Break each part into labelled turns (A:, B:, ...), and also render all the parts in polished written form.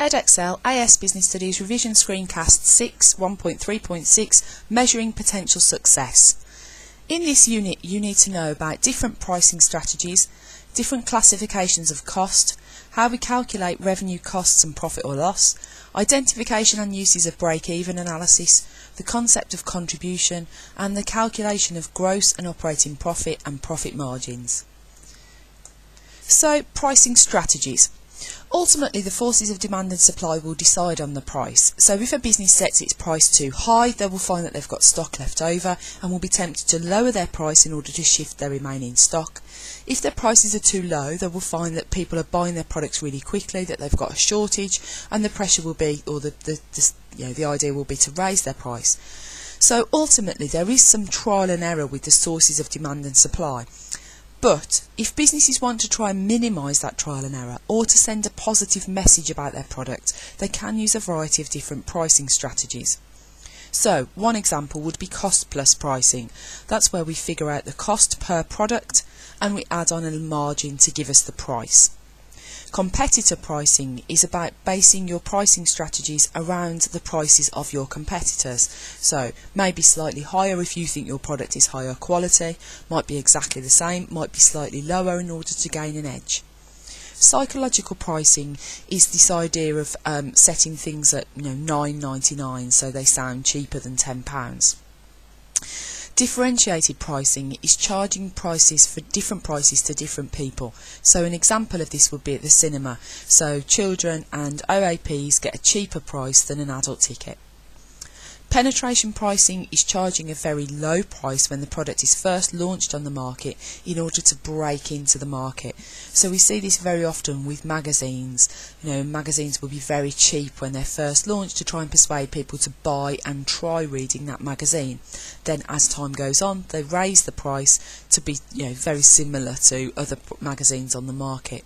A: Edexcel AS Business Studies Revision Screencast 6 1.3.6 Measuring Potential Success. In this unit you need to know about different pricing strategies, different classifications of cost, how we calculate revenue, costs and profit or loss, identification and uses of break-even analysis, the concept of contribution and the calculation of gross and operating profit and profit margins. So, pricing strategies. Ultimately, the forces of demand and supply will decide on the price. So if a business sets its price too high, they will find that they've got stock left over and will be tempted to lower their price in order to shift their remaining stock. If their prices are too low, they will find that people are buying their products really quickly, that they've got a shortage, and the pressure will be, or the idea will be to raise their price. So ultimately, there is some trial and error with the sources of demand and supply. But if businesses want to try and minimise that trial and error or to send a positive message about their product, they can use a variety of different pricing strategies. So one example would be cost plus pricing. That's where we figure out the cost per product and we add on a margin to give us the price. Competitor pricing is about basing your pricing strategies around the prices of your competitors. So maybe slightly higher if you think your product is higher quality, might be exactly the same, might be slightly lower in order to gain an edge. Psychological pricing is this idea of setting things at $9.99 so they sound cheaper than £10. Differentiated pricing is charging prices for different prices to different people. So an example of this would be at the cinema. So children and OAPs get a cheaper price than an adult ticket. Penetration pricing is charging a very low price when the product is first launched on the market in order to break into the market. So we see this very often with magazines. Magazines will be very cheap when they're first launched to try and persuade people to buy and try reading that magazine. Then as time goes on, they raise the price to be very similar to other magazines on the market.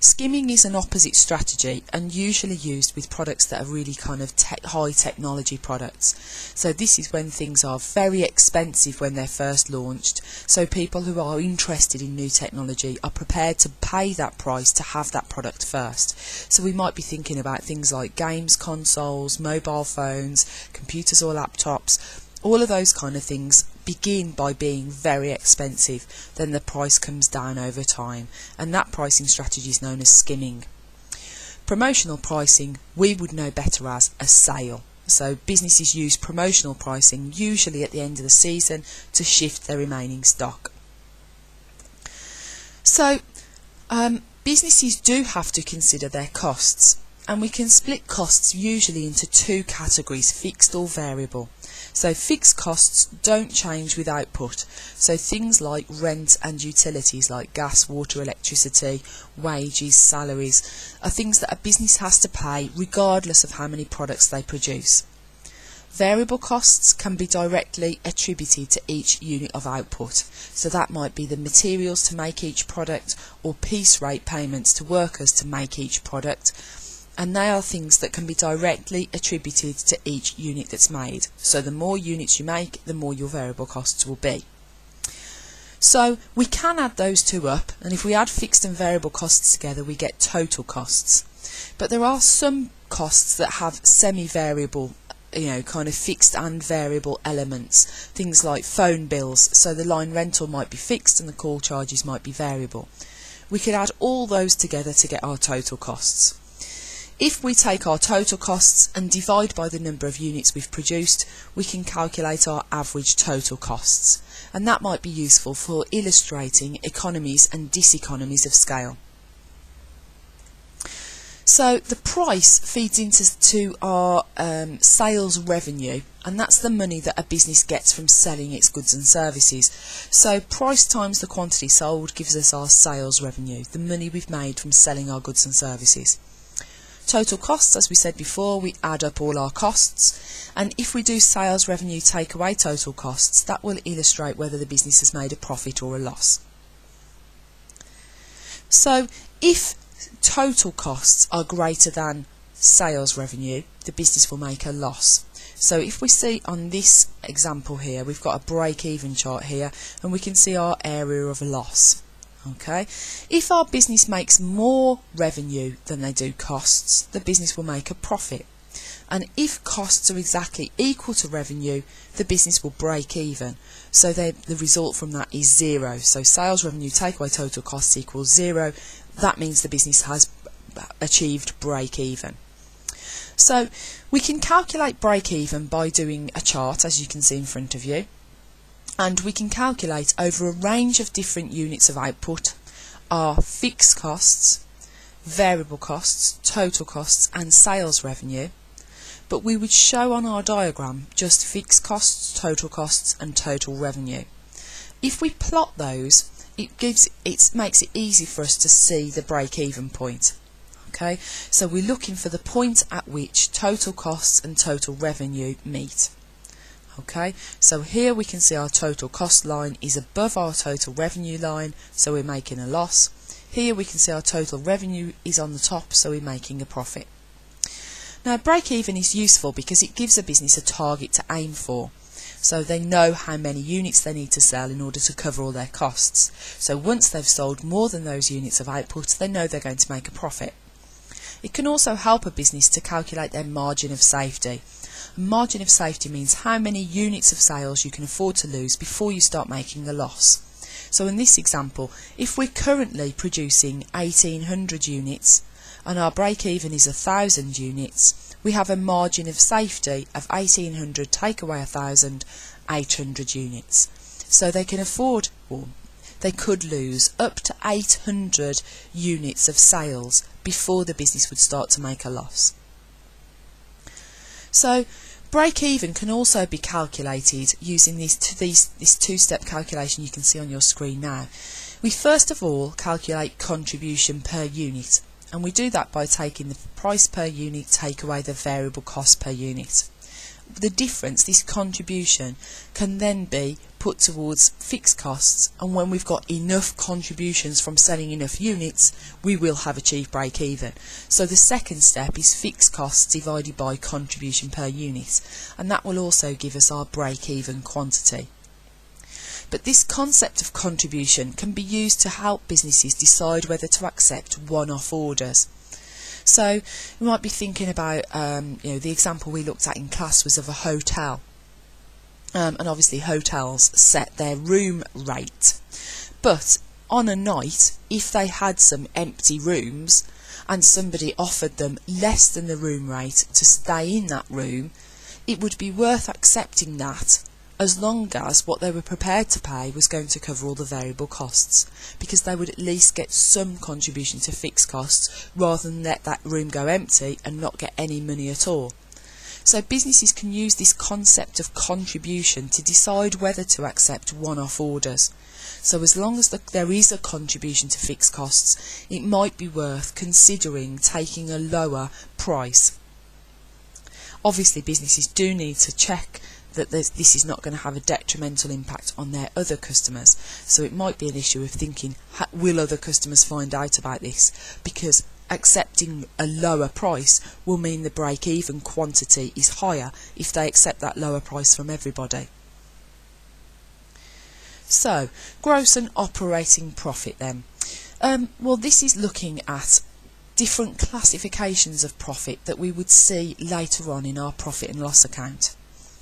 A: Skimming is an opposite strategy and usually used with products that are really kind of high technology products. So this is when things are very expensive when they're first launched. So people who are interested in new technology are prepared to pay that price to have that product first. So we might be thinking about things like games consoles, mobile phones, computers or laptops. All of those kind of things begin by being very expensive, then the price comes down over time, and that pricing strategy is known as skimming. Promotional pricing we would know better as a sale. So businesses use promotional pricing usually at the end of the season to shift their remaining stock. So businesses do have to consider their costs, and we can split costs usually into two categories, fixed or variable. So fixed costs don't change with output, so things like rent and utilities like gas, water, electricity, wages, salaries are things that a business has to pay regardless of how many products they produce. Variable costs can be directly attributed to each unit of output, so that might be the materials to make each product or piece rate payments to workers to make each product. And they are things that can be directly attributed to each unit that's made. So the more units you make, the more your variable costs will be. So we can add those two up, and if we add fixed and variable costs together, we get total costs. But there are some costs that have semi-variable, kind of fixed and variable elements. Things like phone bills, so the line rental might be fixed and the call charges might be variable. We could add all those together to get our total costs. If we take our total costs and divide by the number of units we've produced, we can calculate our average total costs, and that might be useful for illustrating economies and diseconomies of scale. So the price feeds into our sales revenue, and that's the money that a business gets from selling its goods and services. So price times the quantity sold gives us our sales revenue, the money we've made from selling our goods and services. Total costs, as we said before, we add up all our costs, and if we do sales revenue take away total costs, that will illustrate whether the business has made a profit or a loss. So if total costs are greater than sales revenue, the business will make a loss. So if we see on this example here, we've got a break-even chart here, and we can see our area of loss. Okay, if our business makes more revenue than they do costs, the business will make a profit. And if costs are exactly equal to revenue, the business will break even. So the result from that is zero. So sales revenue take away total costs equals zero. That means the business has achieved break even. So we can calculate break even by doing a chart, as you can see in front of you. And we can calculate over a range of different units of output our fixed costs, variable costs, total costs and sales revenue. But we would show on our diagram just fixed costs, total costs and total revenue. If we plot those, it makes it easy for us to see the break-even point. Okay, so we're looking for the point at which total costs and total revenue meet. Okay, so here we can see our total cost line is above our total revenue line, so we're making a loss. Here we can see our total revenue is on the top, so we're making a profit. Now, break-even is useful because it gives a business a target to aim for. So they know how many units they need to sell in order to cover all their costs. So once they've sold more than those units of output, they know they're going to make a profit. It can also help a business to calculate their margin of safety. A margin of safety means how many units of sales you can afford to lose before you start making a loss. So in this example, if we're currently producing 1800 units and our break-even is 1000 units, we have a margin of safety of 1800 take away 1000, 800 units. So they can afford, or they could lose up to 800 units of sales before the business would start to make a loss. So break-even can also be calculated using this two-step calculation you can see on your screen now. We first of all calculate contribution per unit, and we do that by taking the price per unit take away the variable cost per unit. The difference, this contribution, can then be put towards fixed costs, and when we've got enough contributions from selling enough units, we will have achieved break even. So the second step is fixed costs divided by contribution per unit, and that will also give us our break even quantity. But this concept of contribution can be used to help businesses decide whether to accept one-off orders. So we might be thinking about, the example we looked at in class was of a hotel. And obviously hotels set their room rate. But on a night, if they had some empty rooms and somebody offered them less than the room rate to stay in that room, it would be worth accepting that as long as what they were prepared to pay was going to cover all the variable costs, because they would at least get some contribution to fixed costs rather than let that room go empty and not get any money at all. So businesses can use this concept of contribution to decide whether to accept one-off orders. So as long as there is a contribution to fixed costs, it might be worth considering taking a lower price. Obviously businesses do need to check that this is not going to have a detrimental impact on their other customers. So it might be an issue of thinking, will other customers find out about this? Because accepting a lower price will mean the break-even quantity is higher if they accept that lower price from everybody. So, gross and operating profit then. Well, this is looking at different classifications of profit that we would see later on in our profit and loss account.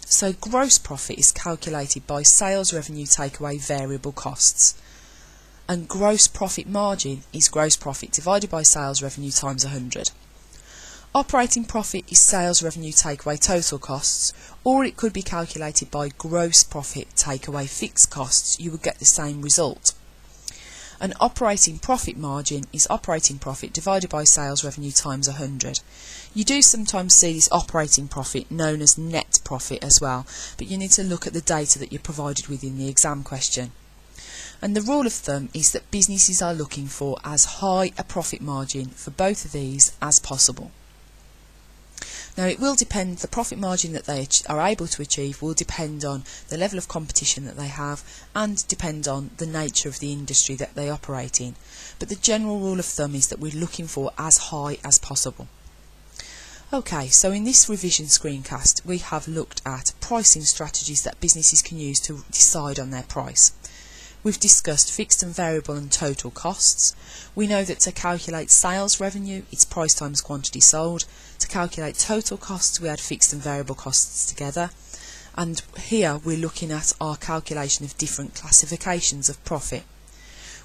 A: So gross profit is calculated by sales revenue take away variable costs, and gross profit margin is gross profit divided by sales revenue times 100. Operating profit is sales revenue take away total costs, or it could be calculated by gross profit take away fixed costs. You would get the same result. An operating profit margin is operating profit divided by sales revenue times 100. You do sometimes see this operating profit known as net profit as well, but you need to look at the data that you're provided with in the exam question. And the rule of thumb is that businesses are looking for as high a profit margin for both of these as possible. Now it will depend, the profit margin that they are able to achieve will depend on the level of competition that they have and depend on the nature of the industry that they operate in. But the general rule of thumb is that we're looking for as high as possible. Okay, so in this revision screencast we have looked at pricing strategies that businesses can use to decide on their price. We've discussed fixed and variable and total costs. We know that to calculate sales revenue, it's price times quantity sold. To calculate total costs, we add fixed and variable costs together. And here we're looking at our calculation of different classifications of profit.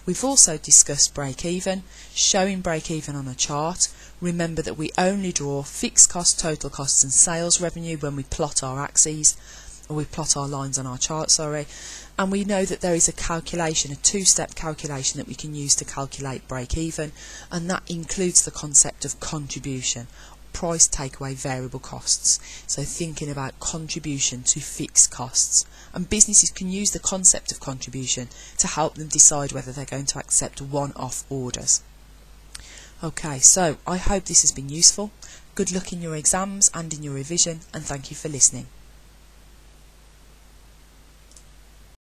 A: We've also discussed break-even, showing break-even on a chart. Remember that we only draw fixed cost, total costs and sales revenue when we plot our axes, or we plot our lines on our chart, and we know that there is a calculation, a two-step calculation that we can use to calculate break-even, and that includes the concept of contribution, price take away variable costs. So thinking about contribution to fixed costs, and businesses can use the concept of contribution to help them decide whether they're going to accept one-off orders. Okay, so I hope this has been useful. Good luck in your exams and in your revision, and thank you for listening.